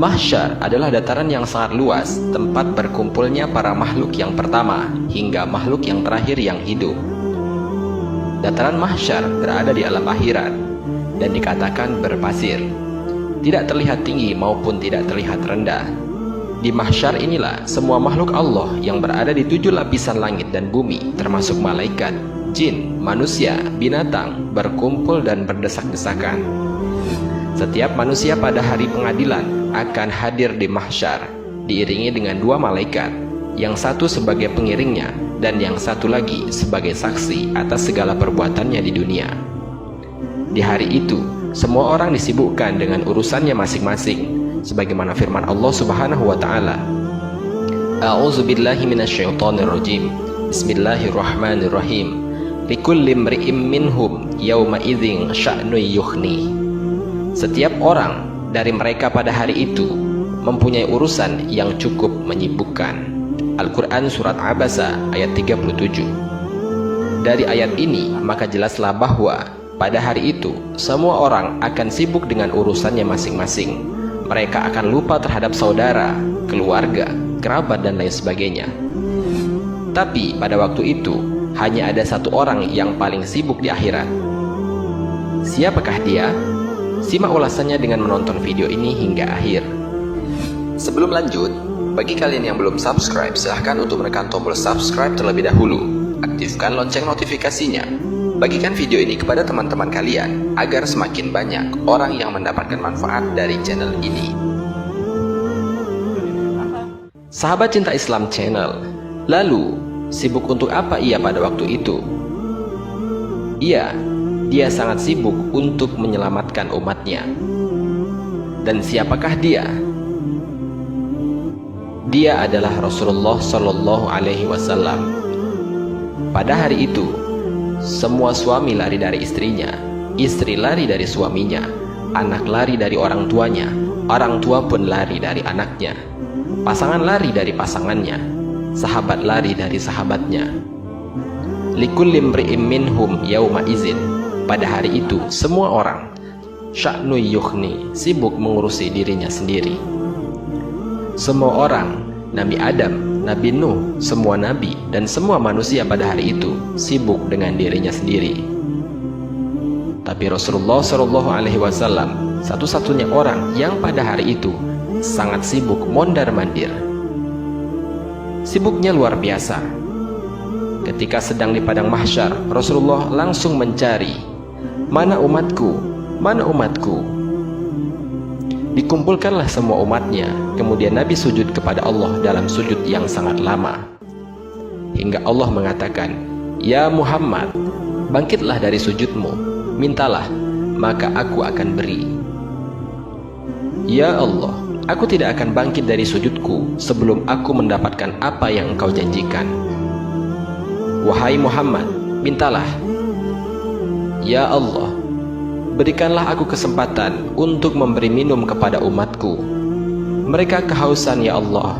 Mahsyar adalah dataran yang sangat luas, tempat berkumpulnya para makhluk yang pertama hingga makhluk yang terakhir yang hidup. Dataran mahsyar berada di alam akhirat dan dikatakan berpasir, tidak terlihat tinggi maupun tidak terlihat rendah. Di mahsyar inilah semua makhluk Allah yang berada di 7 lapisan langit dan bumi, termasuk malaikat, jin, manusia, binatang, berkumpul dan berdesak-desakan. Setiap manusia pada hari pengadilan akan hadir di mahsyar, diiringi dengan 2 malaikat, yang satu sebagai pengiringnya dan yang satu lagi sebagai saksi atas segala perbuatannya di dunia. Di hari itu, semua orang disibukkan dengan urusannya masing-masing, sebagaimana firman Allah Subhanahu wa taala, A'udzubillahi minasyaitonirrajim. Bismillahirrahmanirrahim. Likulli imri'im minhum yauma idzin sya'nu yughni. Setiap orang dari mereka pada hari itu mempunyai urusan yang cukup menyibukkan. Al-Quran Surat Abasa ayat 37. Dari ayat ini maka jelaslah bahwa pada hari itu semua orang akan sibuk dengan urusannya masing-masing. Mereka akan lupa terhadap saudara, keluarga, kerabat dan lain sebagainya. Tapi pada waktu itu hanya ada satu orang yang paling sibuk di akhirat. Siapakah dia? Simak ulasannya dengan menonton video ini hingga akhir. Sebelum lanjut, bagi kalian yang belum subscribe, silahkan untuk menekan tombol subscribe terlebih dahulu. Aktifkan lonceng notifikasinya. Bagikan video ini kepada teman-teman kalian, agar semakin banyak orang yang mendapatkan manfaat dari channel ini. Sahabat Cinta Islam Channel, lalu sibuk untuk apa ia pada waktu itu? Dia sangat sibuk untuk menyelamatkan umatnya. Dan siapakah dia? Dia adalah Rasulullah Shallallahu Alaihi Wasallam. Pada hari itu, semua suami lari dari istrinya, istri lari dari suaminya, anak lari dari orang tuanya, orang tua pun lari dari anaknya, pasangan lari dari pasangannya, sahabat lari dari sahabatnya. Likulli imri'im minhum yauma izin. Pada hari itu semua orang sya'nu yughni, sibuk mengurusi dirinya sendiri. Semua orang, Nabi Adam, Nabi Nuh, semua nabi dan semua manusia pada hari itu sibuk dengan dirinya sendiri. Tapi Rasulullah Shallallahu Alaihi Wasallam satu-satunya orang yang pada hari itu sangat sibuk mondar-mandir. Sibuknya luar biasa. Ketika sedang di padang mahsyar, Rasulullah langsung mencari, mana umatku, mana umatku. Dikumpulkanlah semua umatnya. Kemudian Nabi sujud kepada Allah dalam sujud yang sangat lama, hingga Allah mengatakan, Ya Muhammad, bangkitlah dari sujudmu, mintalah, maka aku akan beri. Ya Allah, aku tidak akan bangkit dari sujudku sebelum aku mendapatkan apa yang engkau janjikan. Wahai Muhammad, mintalah. Ya Allah, berikanlah aku kesempatan untuk memberi minum kepada umatku. Mereka kehausan ya Allah.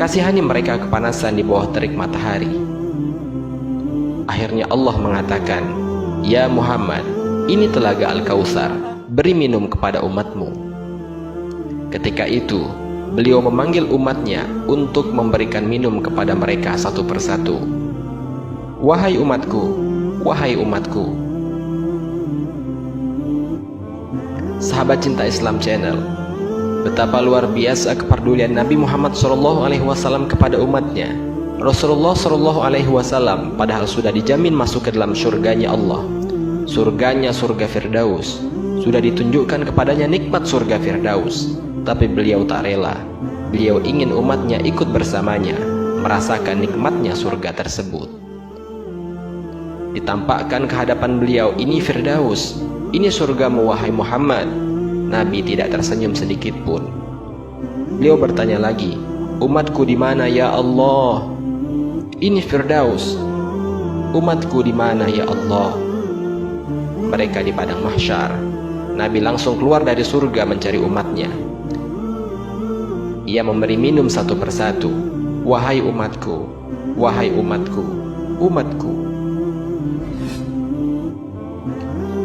Kasihani mereka kepanasan di bawah terik matahari. Akhirnya Allah mengatakan, Ya Muhammad, ini telaga Al-Kautsar, beri minum kepada umatmu. Ketika itu, beliau memanggil umatnya untuk memberikan minum kepada mereka satu persatu. Wahai umatku, wahai umatku. Sahabat Cinta Islam Channel, betapa luar biasa kepedulian Nabi Muhammad SAW kepada umatnya. Rasulullah SAW padahal sudah dijamin masuk ke dalam surganya Allah, surganya surga Firdaus, sudah ditunjukkan kepadanya nikmat surga Firdaus, tapi beliau tak rela. Beliau ingin umatnya ikut bersamanya, merasakan nikmatnya surga tersebut. Ditampakkan ke hadapan beliau, ini Firdaus, ini surgamu wahai Muhammad. Nabi tidak tersenyum sedikit pun. Beliau bertanya lagi, umatku di mana ya Allah? Ini Firdaus. Umatku di mana ya Allah? Mereka di padang mahsyar. Nabi langsung keluar dari surga mencari umatnya. Ia memberi minum satu persatu. Wahai umatku, wahai umatku, umatku.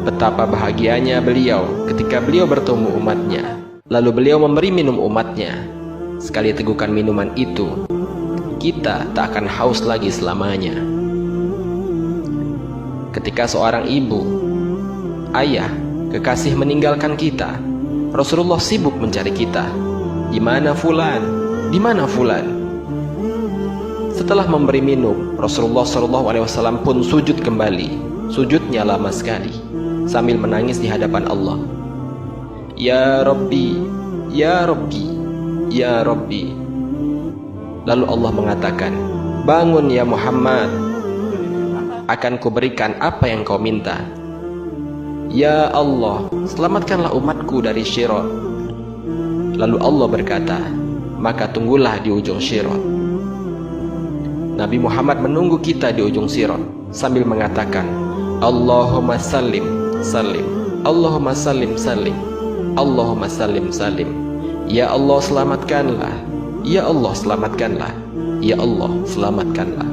Betapa bahagianya beliau ketika beliau bertemu umatnya. Lalu beliau memberi minum umatnya. Sekali tegukan minuman itu, kita tak akan haus lagi selamanya. Ketika seorang ibu, ayah, kekasih meninggalkan kita, Rasulullah sibuk mencari kita. Di mana fulan? Di mana fulan? Setelah memberi minum, Rasulullah SAW pun sujud kembali. Sujudnya lama sekali, sambil menangis di hadapan Allah. Ya Rabbi, Ya Rabbi, Ya Rabbi. Lalu Allah mengatakan, bangun ya Muhammad, akan kuberikan apa yang kau minta. Ya Allah, selamatkanlah umatku dari Syirat. Lalu Allah berkata, maka tunggulah di ujung Syirat. Nabi Muhammad menunggu kita di ujung Syirat sambil mengatakan, Allahumma sallim, sallim, Allahumma sallim, sallim, Allahumma sallim, sallim. Ya Allah selamatkanlah, Ya Allah selamatkanlah, Ya Allah selamatkanlah.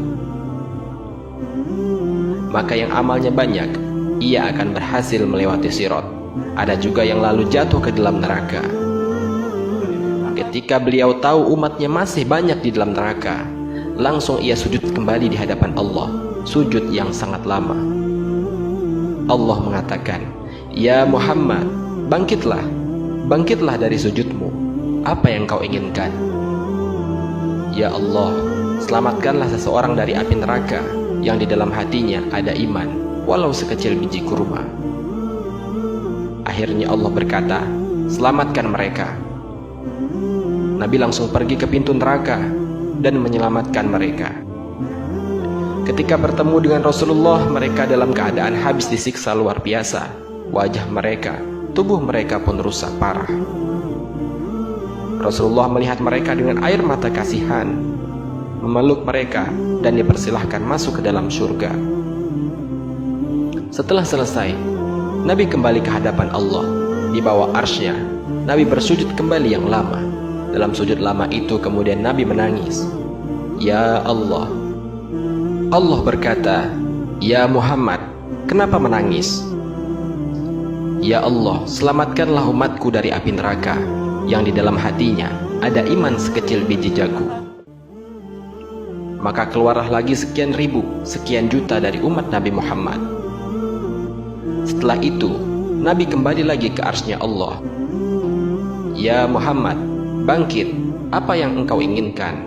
Maka yang amalnya banyak, ia akan berhasil melewati Sirat. Ada juga yang lalu jatuh ke dalam neraka. Ketika beliau tahu umatnya masih banyak di dalam neraka, langsung ia sujud kembali di hadapan Allah, sujud yang sangat lama. Allah mengatakan, Ya Muhammad, bangkitlah, bangkitlah dari sujudmu. Apa yang kau inginkan? Ya Allah, selamatkanlah seseorang dari api neraka yang di dalam hatinya ada iman, walau sekecil biji kurma. Akhirnya Allah berkata, selamatkan mereka. Nabi langsung pergi ke pintu neraka dan menyelamatkan mereka. Ketika bertemu dengan Rasulullah, mereka dalam keadaan habis disiksa luar biasa. Wajah mereka, tubuh mereka pun rusak parah. Rasulullah melihat mereka dengan air mata kasihan, memeluk mereka dan dipersilahkan masuk ke dalam surga. Setelah selesai, Nabi kembali ke hadapan Allah. Di bawah arsy-Nya, Nabi bersujud kembali yang lama. Dalam sujud lama itu kemudian Nabi menangis. Ya Allah. Allah berkata, Ya Muhammad, kenapa menangis? Ya Allah, selamatkanlah umatku dari api neraka yang di dalam hatinya ada iman sekecil biji jagung. Maka keluarlah lagi sekian ribu, sekian juta dari umat Nabi Muhammad. Setelah itu, Nabi kembali lagi ke arsy-Nya Allah. Ya Muhammad, bangkit, apa yang engkau inginkan?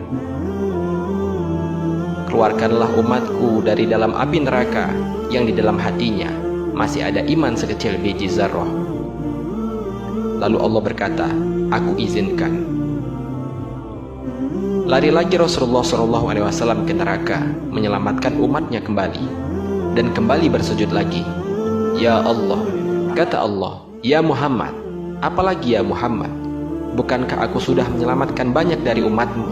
Keluarkanlah umatku dari dalam api neraka yang di dalam hatinya masih ada iman sekecil biji zarrah. Lalu Allah berkata, aku izinkan. Lari lagi Rasulullah SAW ke neraka, menyelamatkan umatnya kembali, dan kembali bersujud lagi. Ya Allah, kata Allah, Ya Muhammad, apalagi ya Muhammad? Bukankah aku sudah menyelamatkan banyak dari umatmu?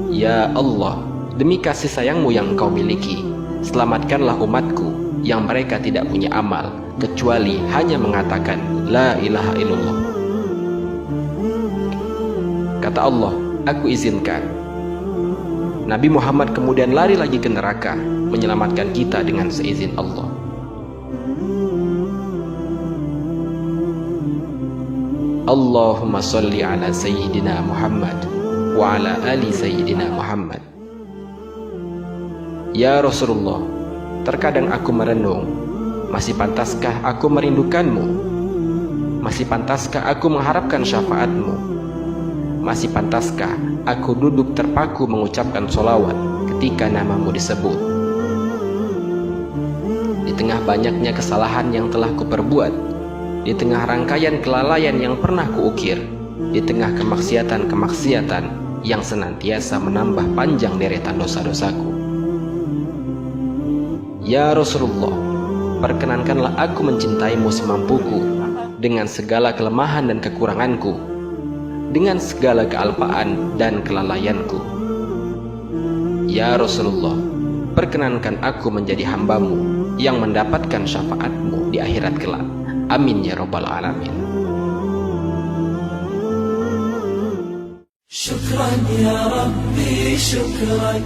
Ya Allah, demi kasih sayangmu yang engkau miliki, selamatkanlah umatku yang mereka tidak punya amal kecuali hanya mengatakan La ilaha illallah. Kata Allah, aku izinkan. Nabi Muhammad kemudian lari lagi ke neraka, menyelamatkan kita dengan seizin Allah. Allahumma salli ala Sayyidina Muhammad wa ala ali Sayyidina Muhammad. Ya Rasulullah, terkadang aku merenung, masih pantaskah aku merindukanmu? Masih pantaskah aku mengharapkan syafaatmu? Masih pantaskah aku duduk terpaku mengucapkan sholawat ketika namamu disebut? Di tengah banyaknya kesalahan yang telah kuperbuat, di tengah rangkaian kelalaian yang pernah kuukir, di tengah kemaksiatan-kemaksiatan yang senantiasa menambah panjang deretan dosa-dosaku. Ya Rasulullah, perkenankanlah aku mencintaimu semampuku, dengan segala kelemahan dan kekuranganku, dengan segala kealpaan dan kelalaianku. Ya Rasulullah, perkenankan aku menjadi hambamu yang mendapatkan syafaatmu di akhirat kelak. Amin ya rabbal alamin. Syukran ya Rabbi, syukran.